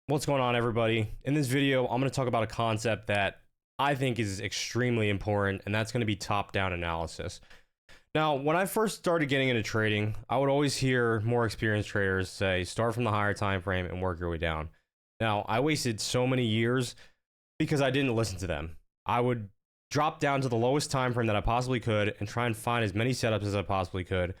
What's going on, everybody? In this video, I'm going to talk about a concept that I think is extremely important, and that's going to be top-down analysis. Now, when I first started getting into trading, I would always hear more experienced traders say, start from the higher time frame and work your way down. Now, I wasted so many years because I didn't listen to them. I would drop down to the lowest time frame that I possibly could and try and find as many setups as I possibly could.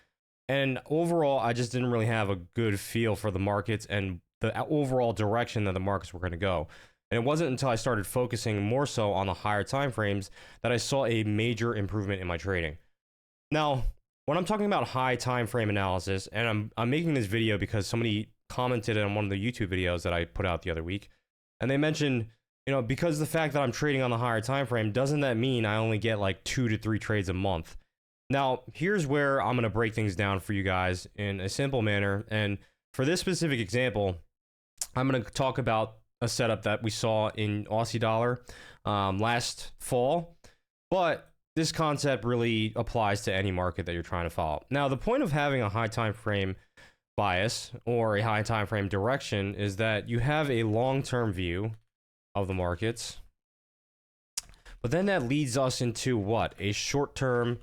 And overall, I just didn't really have a good feel for the markets and the overall direction that the markets were going to go. And it wasn't until I started focusing more so on the higher time frames that I saw a major improvement in my trading. Now, when I'm talking about high time frame analysis, and I'm making this video because somebody commented on one of the YouTube videos that I put out the other week, and they mentioned, because the fact that I'm trading on the higher time frame, doesn't that mean I only get like 2 to 3 trades a month? Now, here's where I'm going to break things down for you guys in a simple manner. And for this specific example, I'm going to talk about a setup that we saw in Aussie dollar last fall, but this concept really applies to any market that you're trying to follow. Now, the point of having a high time frame bias or a high time frame direction is that you have a long-term view of the markets, but then that leads us into what? A short-term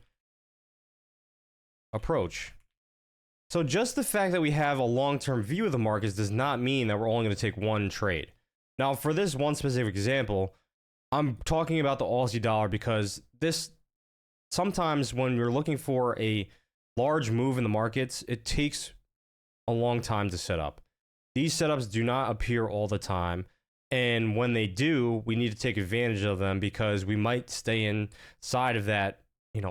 approach. So just the fact that we have a long-term view of the markets does not mean that we're only going to take one trade. Now, for this one specific example, I'm talking about the Aussie dollar because this sometimes when you're looking for a large move in the markets, it takes a long time to set up. These setups do not appear all the time. And when they do, we need to take advantage of them because we might stay inside of that,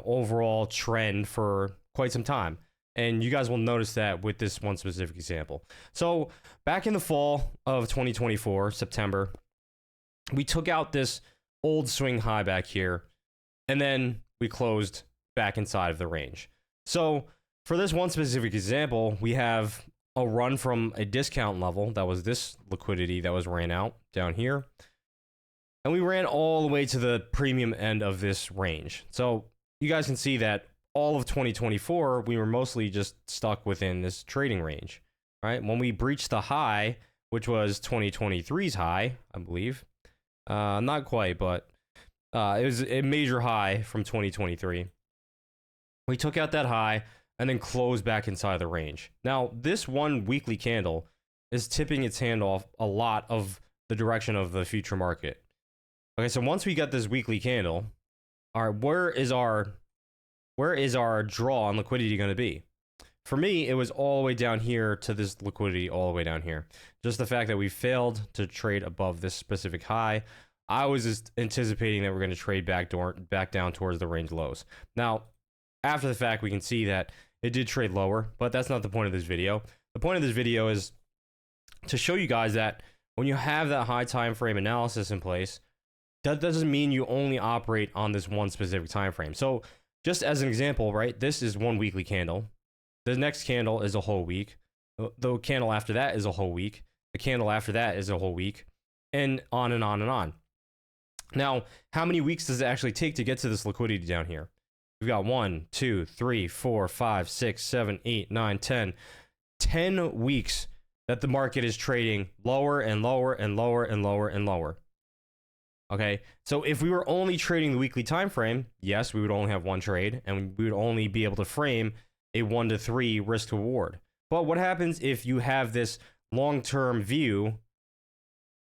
overall trend for quite some time. And you guys will notice that with this one specific example. So back in the fall of 2024, September, we took out this old swing high back here, and then we closed back inside of the range. So for this one specific example, we have a run from a discount level. That was this liquidity that was ran out down here. And we ran all the way to the premium end of this range. So you guys can see that all of 2024, we were mostly just stuck within this trading range, right? When we breached the high, which was 2023's high, I believe. Not quite, but it was a major high from 2023. We took out that high and then closed back inside the range. Now, this one weekly candle is tipping its hand off a lot of the direction of the future market. Okay, so once we got this weekly candle, all right, where is our draw on liquidity going to be? For me, it was all the way down here to this liquidity all the way down here. Just the fact that we failed to trade above this specific high, I was just anticipating that we're going to trade back down towards the range lows. Now, after the fact, we can see that it did trade lower, but that's not the point of this video. The point of this video is to show you guys that when you have that high time frame analysis in place, that doesn't mean you only operate on this one specific time frame. So just as an example, right, this is one weekly candle. The next candle is a whole week. The candle after that is a whole week. The candle after that is a whole week, and on and on and on. Now, how many weeks does it actually take to get to this liquidity down here? We've got 1, 2, 3, 4, 5, 6, 7, 8, 9, 10. 10 weeks that the market is trading lower and lower and lower and lower and lower. Okay, so if we were only trading the weekly time frame, yes, we would only have one trade, and we would only be able to frame a 1 to 3 risk to reward. But what happens if you have this long-term view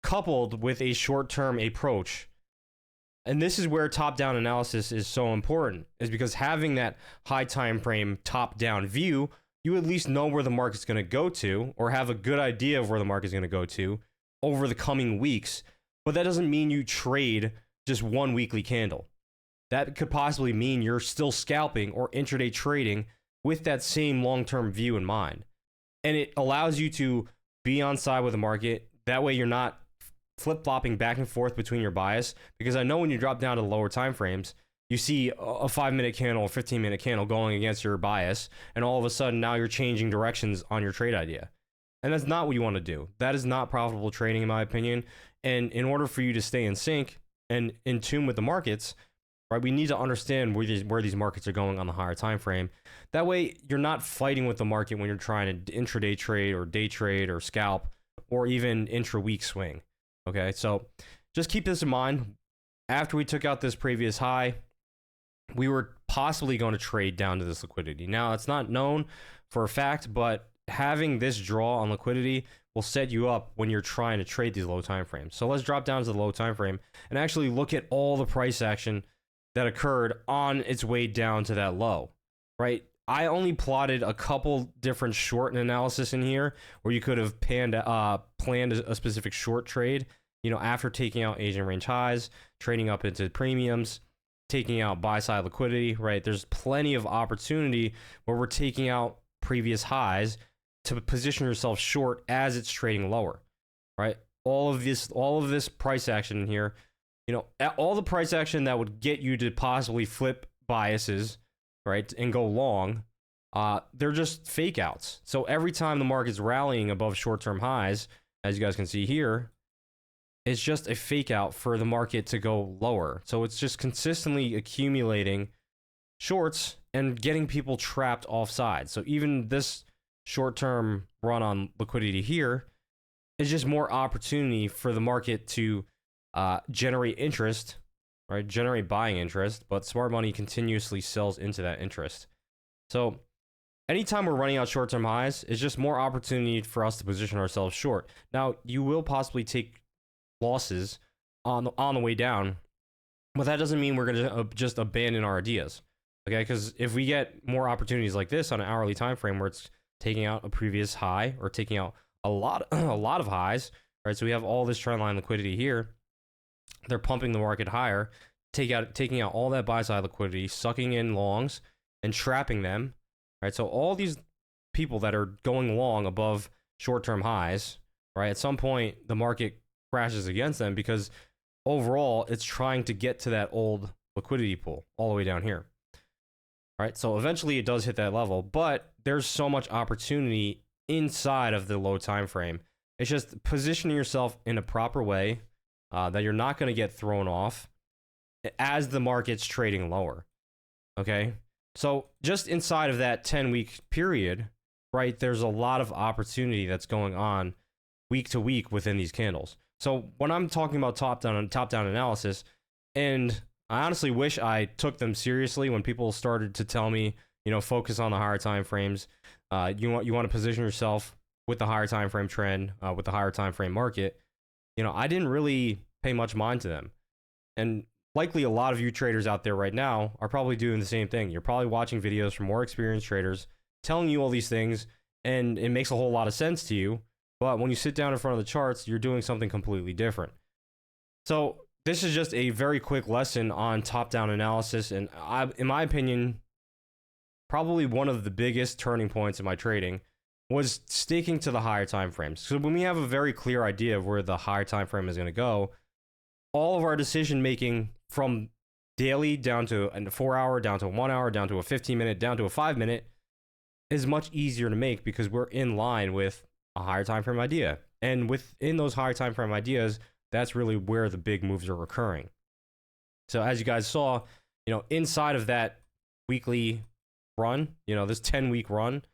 coupled with a short-term approach? And this is where top-down analysis is so important, is because having that high time frame top-down view, you at least know where the market's going to go to, or have a good idea of where the market's going to go to over the coming weeks. But that doesn't mean you trade just one weekly candle. That could possibly mean you're still scalping or intraday trading with that same long-term view in mind. And it allows you to be on side with the market. That way you're not flip-flopping back and forth between your bias. Because I know when you drop down to the lower time frames, you see a 5-minute candle, a 15-minute candle going against your bias, and all of a sudden now you're changing directions on your trade idea. And that's not what you want to do. That is not profitable trading, in my opinion. And in order for you to stay in sync and in tune with the markets, right, we need to understand where these markets are going on the higher time frame. That way, you're not fighting with the market when you're trying to intraday trade or day trade or scalp or even intra-week swing. Okay, so just keep this in mind. After we took out this previous high, we were possibly going to trade down to this liquidity. Now, it's not known for a fact, but having this draw on liquidity will set you up when you're trying to trade these low time frames. So let's drop down to the low time frame and actually look at all the price action that occurred on its way down to that low, right? I only plotted a couple different short analysis in here where you could have planned a specific short trade, you know, after taking out Asian range highs, trading up into premiums, taking out buy side liquidity, right? There's plenty of opportunity where we're taking out previous highs to position yourself short as it's trading lower, right? All of this price action in here, you know, all the price action that would get you to possibly flip biases, right, and go long, they're just fake outs. So every time the market's rallying above short-term highs, as you guys can see here, it's just a fake out for the market to go lower. So it's just consistently accumulating shorts and getting people trapped offside. So even this short-term run on liquidity here is just more opportunity for the market to generate interest, right? Generate buying interest, but smart money continuously sells into that interest. So anytime we're running out short-term highs, it's just more opportunity for us to position ourselves short. Now, you will possibly take losses on the way down, but that doesn't mean we're going to just abandon our ideas, okay? Because if we get more opportunities like this on an hourly time frame where it's taking out a previous high or taking out a lot of highs, right? So we have all this trend line liquidity here. They're pumping the market higher, taking out all that buy side liquidity, sucking in longs and trapping them, right? So all these people that are going long above short-term highs, right? At some point the market crashes against them because overall it's trying to get to that old liquidity pool all the way down here, right? So eventually it does hit that level, but there's so much opportunity inside of the low time frame. It's just positioning yourself in a proper way that you're not going to get thrown off as the market's trading lower, okay? So just inside of that 10-week period, right, there's a lot of opportunity that's going on week to week within these candles. So when I'm talking about top-down analysis, and I honestly wish I took them seriously when people started to tell me, you know, focus on the higher time frames. You want to position yourself with the higher time frame trend, with the higher time frame market. You know, I didn't really pay much mind to them. And likely a lot of you traders out there right now are probably doing the same thing. You're probably watching videos from more experienced traders telling you all these things, and it makes a whole lot of sense to you. But when you sit down in front of the charts, you're doing something completely different. So this is just a very quick lesson on top-down analysis. And in my opinion, probably one of the biggest turning points in my trading was sticking to the higher time frames. So when we have a very clear idea of where the higher time frame is going to go, all of our decision making from daily down to a 4-hour, down to a 1-hour, down to a 15-minute, down to a 5-minute is much easier to make because we're in line with a higher time frame idea. And within those higher time frame ideas, that's really where the big moves are occurring. So as you guys saw, you know, inside of that weekly run, you know, this 10-week run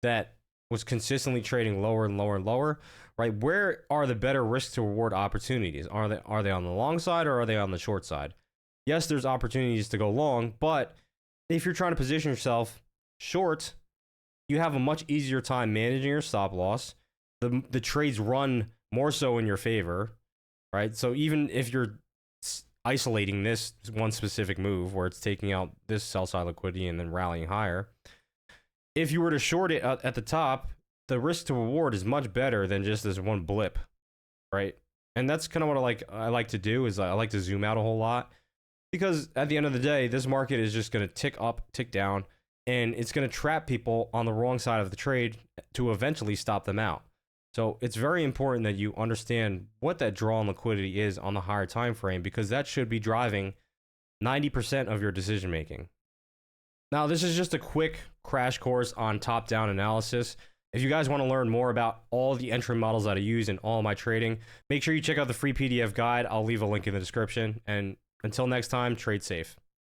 that was consistently trading lower and lower and lower, right? Where are the better risk to reward opportunities? Are they on the long side or are they on the short side? Yes, there's opportunities to go long, but if you're trying to position yourself short, you have a much easier time managing your stop loss. The trades run more so in your favor, right? So even if you're isolating this one specific move where it's taking out this sell side liquidity and then rallying higher, if you were to short it at the top, the risk to reward is much better than just this one blip, right? And that's kind of what I like to do is I like to zoom out a whole lot, because at the end of the day, this market is just going to tick up, tick down, and it's going to trap people on the wrong side of the trade to eventually stop them out. So it's very important that you understand what that draw on liquidity is on the higher time frame, because that should be driving 90% of your decision making. Now, this is just a quick crash course on top-down analysis. If you guys want to learn more about all the entry models that I use in all my trading, make sure you check out the free PDF guide. I'll leave a link in the description. And until next time, trade safe.